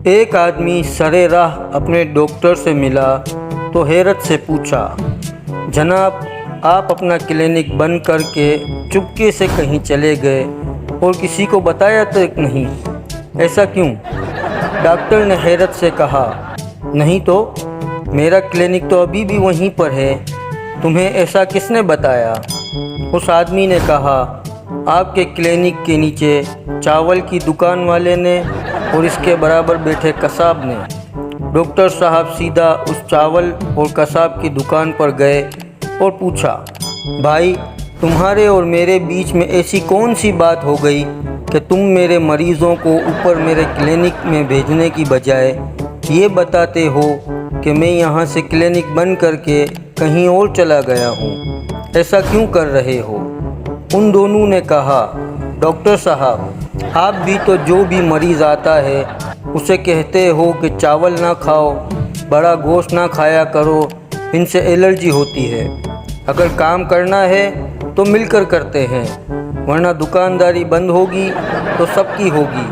ایک آدمی سرے راہ اپنے ڈاکٹر سے ملا تو حیرت سے پوچھا، جناب آپ اپنا کلینک بند کر کے چپکے سے کہیں چلے گئے اور کسی کو بتایا تک نہیں، ایسا کیوں؟ ڈاکٹر نے حیرت سے کہا، نہیں تو میرا کلینک تو ابھی بھی وہیں پر ہے، تمہیں ایسا کس نے بتایا؟ اس آدمی نے کہا، آپ کے کلینک کے نیچے چاول کی دکان والے نے اور اس کے برابر بیٹھے قصاب نے۔ ڈاکٹر صاحب سیدھا اس چاول اور قصاب کی دکان پر گئے اور پوچھا، بھائی تمہارے اور میرے بیچ میں ایسی کون سی بات ہو گئی کہ تم میرے مریضوں کو اوپر میرے کلینک میں بھیجنے کی بجائے یہ بتاتے ہو کہ میں یہاں سے کلینک بند کر کے کہیں اور چلا گیا ہوں؟ ایسا کیوں کر رہے ہو؟ ان دونوں نے کہا، ڈاکٹر صاحب آپ بھی تو جو بھی مریض آتا ہے اسے کہتے ہو کہ چاول نہ کھاؤ، بڑا گوشت نہ کھایا کرو، ان سے الرجی ہوتی ہے۔ اگر کام کرنا ہے تو مل کر کرتے ہیں، ورنہ دکانداری بند ہوگی تو سب کی ہوگی۔